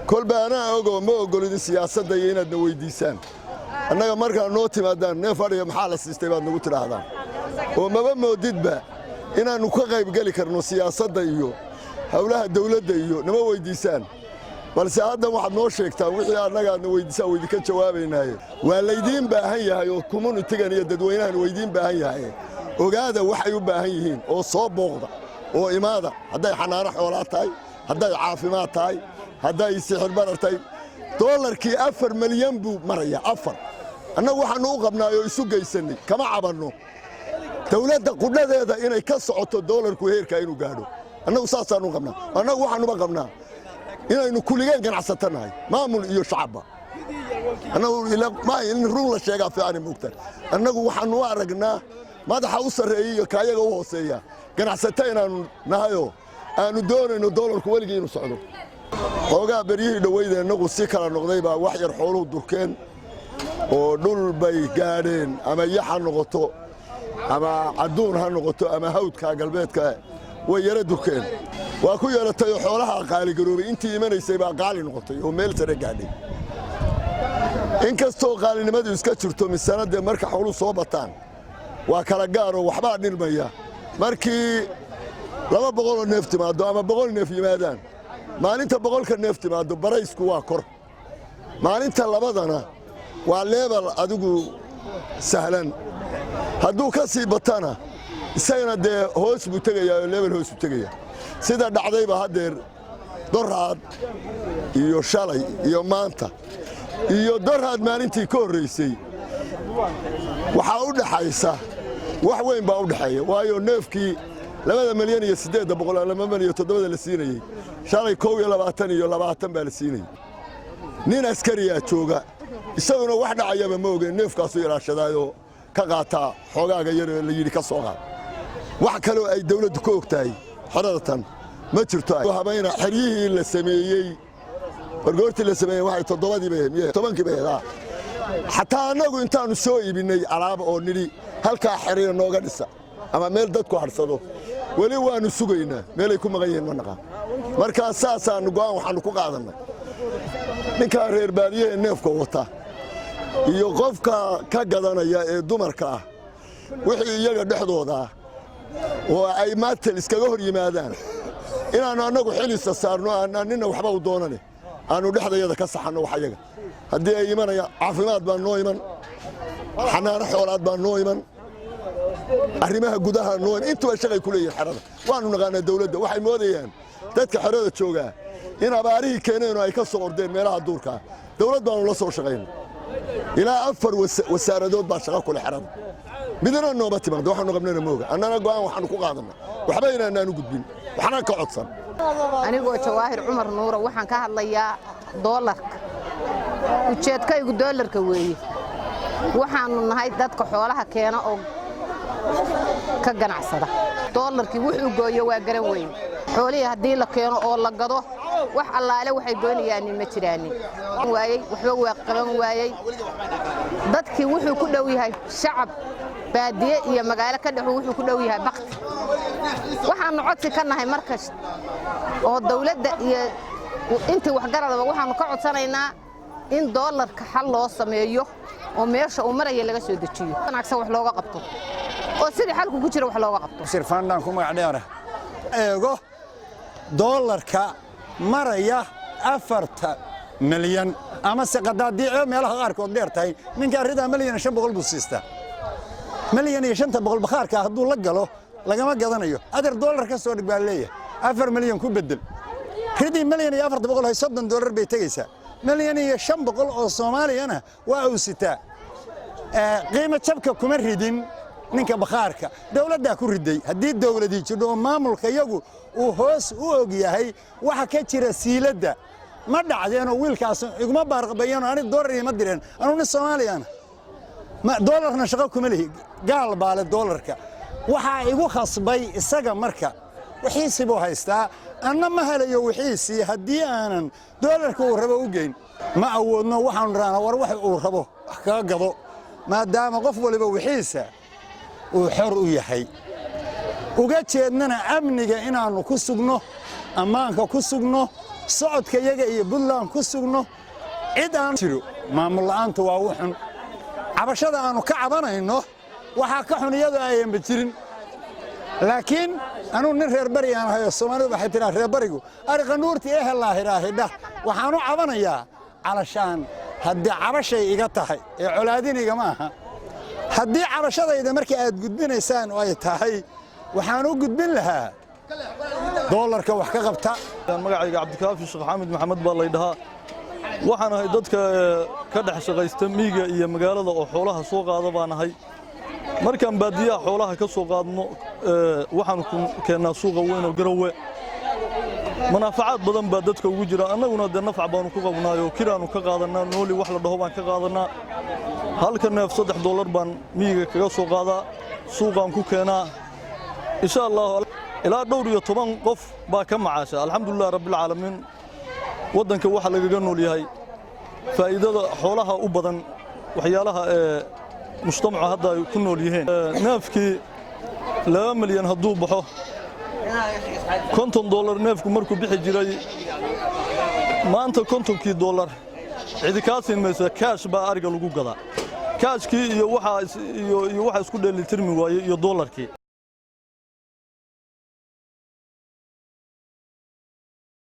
كل بأنا أقول ما أقول إن السياسة دينا نويديسان أنا مركز نوتي مادان نفر محل الاستيباد نقول هذا وما بمودد بقى إن نكوغي بقالي كرنو سياسة ديو هؤلاء الدولة ديو نما ويديسان بس هذا واحد نوشك تاوي أنا نويديسان ويديك جوابين هاي والليدين بهاي هاي وكمون تجاني يددوينها ويدين بهاي هاي وقاعد وحي بهايين وصوب بغضة وإمادة هذا حنا رح ولا تاي هذا عافيمات تاي هذا يسحر برر تاي دولار كي أفر مليون بو مريا أفر أنا وحنا وقبنا يسوق يسني كما عبرنا دولة قلنا هذا إن يكسر الدولار كوير كأنه قالوا أنا وصاصا نقبنا أنا وحنا بقبنا إنه كل جن كان عصتنا هاي ما مول يشعبه أنا إلا ما نروح للشيء في عن مكتر أنا وحنا وارجنا ما ده حوصل رأيه كايا جوه سيا كان عصتنا نهايو أنا دور إنه دولار كوير جينو صعدوا وقع بريه دويدا إنه قصيكر النقطة وحير حوله دركان ودول بيجارين أما يحن نقطة أما عدون هالنقطة أما هود كقلبيت ويردوا كان وأكو يرتيو حولها قالي قروبي أنت من يسيبها قالي نقطة وميل ترجعني إن كستو قالي نمدي يسكتشرتو من السنة دي مركا حولو صوبتان وكالجارو وحبان المياه مركي لما بقول النفط ما دو أما بقول النفط مادان ما أنت بقول كالنفط ما دو برايس كواكر ما أنت لبضنا والليبل أدوكو سهلا هدو كسي بطانا isagana dee hoos buu tagayaa level hoos buu tagayaa sida dhacdayba hadeer dorraad iyo shalay iyo maanta iyo dorraad maalintii ka horeysay waxa u dhaxaysa wax weyn baa u dhaxeeya waayo neefkii 2 milyan iyo 800 2 milyan iyo 7 la siinayay shalay 22 iyo 20 baa la siinayay nin askariya jooga isaguna wax dhacayaba ma ogeyn neefkaas uu ilaashadaayo ka qaata xogaaga yar la yiri ka soo qaad wax kale oo ay dawladdu ka ogtahay xaradatan ma jirto habayna xiriyihii la sameeyay wargoortii la sameeyay waxay 7 bay xataa anagu intaanu soo iibinay alaab oo niri halka xiriir nooga dhisa ama meel dadku harsado wali waanu sugaynaa meel ay ku maqayeen ma naqaan marka saasaan go'aan waxaanu ku qaadanay ninka reer baadiyaha neefka wata iyo qofka ka gadanaya ee dumarka ah wixii iyaga dhexdooda oo ay maatel iskaga hor yimaadaan inaanu anagu xilisa saarno aanina waxba u doonane aanu dhexdayada ka saxano wax iyaga haddii ay imanaya caafimaad baan noo iman xanaano xoolaad baan noo iman arrimaha gudaha noo iman intuba shaqay ku leeyihiin xerada waanu naqaanaa dawladda waxay moodayaan dadka xerada jooga in abaarihii keeneen oo ay ka soo ordeen meelaha duurka dawlad baanu la soo shaqaynay ilaa 4 wasaaradood baa shaqo kule xerada midna nooba timaado waxaanu qabnayna mooga annana go'aan waxaanu ku qaadanay waxba inaanu gudbin waxna ka codsan anigoo Jawaahir Umar Nuur waxaan ka hadlayaa doolarka ujeedkaygu doolarka weeye waxaanu nahay dadka xoolaha keena oo ka ganacsada doolarkii wuxuu gooyo waa garan weyn xoolihi hadii la keeno oo la gado wax allaale waxay goynayaan ma jiraan waayay waxba waa qaban waayay dadkii wuxuu ku dhow yahay shacab baadiye iyo magaalo ka dhaxo wuxuu ku dhow yahay baqti waxaanu codsi ka nahay markaas oo dawladda iyo intii wax garadaba waxaanu ka codsanaynaa in doolarka xal loo sameeyo oo meesha uu maraya laga soo dejiyo wanaagsan wax looga qabto oo sidii xalku ku jira wax looga qabto sirfaandan ku magacdeena eego doolarka maraya 4 milyan ama se qadaadii meelaha qaarkood dheertay ninka arida milyan 500 buu siistaa milyan iyo 500 bakhaarka hadduu la galo lagama gadanayo adar doolar ka soo dhig baa leeyahay 4 milyan ku bedel ridii milyan iyo 400 hay $30 bay tagaysaa milyan iyo 500 oo Soomaaliyana waa uu sitaa qiimo jabka kuma ridin ninka bakhaarka dawladda ku riday hadii dawladii jidho maamulka iyagu uu hoos u og yahay waxa ka jira siiladda ma dhacdeeno wiilkaas iguma baarqabayeen ani doolar ma direen anu Soomaaliyana ma doolarna shaqo kuma leeyahay gaal baale doolarka waxa igu khasbay isaga marka wixiisi buu haystaa anna ma helayo wixiisi hadii aanan doolarka uu rabo u geyn ma awoodno waxaan raana war wax uu rabo ka gado maadaama qof waliba wixiisa uu xor u yahay uga jeednana amniga inaanu ku sugno ammaanka ku sugno socodka iyaga iyo Puntland ku sugno cid aan jiro maamul la'aanta waa wuxun cabashada aanu ka cabanayno waxa ka xun iyadoo ayaan jirin laakiin anu nin reer bari aan hayo Soomaalidu waxay tiraan reer barigu ariqa nuurti ee helaahiraahida waxaanu cabanayaa calashaan haddii cabashay iga tahay ee colaadiniga ma aha haddii cabashadayda markii aad gudbinaysaan oo ay tahay waxaan u gudbin lahaa doolarka wax ka qabta magacayga Cabdikaafi Sheekh Xamed Maxamed baa la yidhaahdaa waxaan ahay dadka ka dhex shaqaysta miyiga iyo magaalada oo xoolaha soo qaada baan ahay markaan baadiyaha xoolaha ka soo qaadno waxaan ku keenaa suuqa weyn oo Garowe manaafacaad badan baa dadka ugu jira annaguna de nafc baanu ku qabnaayo kiraanu ka qaadanaa nooli wax la dhaho baan ka qaadanaa halka neef $3 baan miyiga kaga soo qaadaa suuqaan ku keenaa insha Allah ilaa dhowr iyo 10 qof baa ka macaasha alxamdulillah rabbil caalamiin wadanka waxa lagaga nool yahay faa'iidada xoolaha u badan waxyaalaha mujtamaca hadda ay ku nool yihiin neefkii 2 milyan hadduu baxo $50 neefku markuu bixi jiray maanta $50 cidi ka siinmaysa cash baa ariga lagu gadaa cashkii iyo waxa isku dheelitirmi waayay iyo dollarkii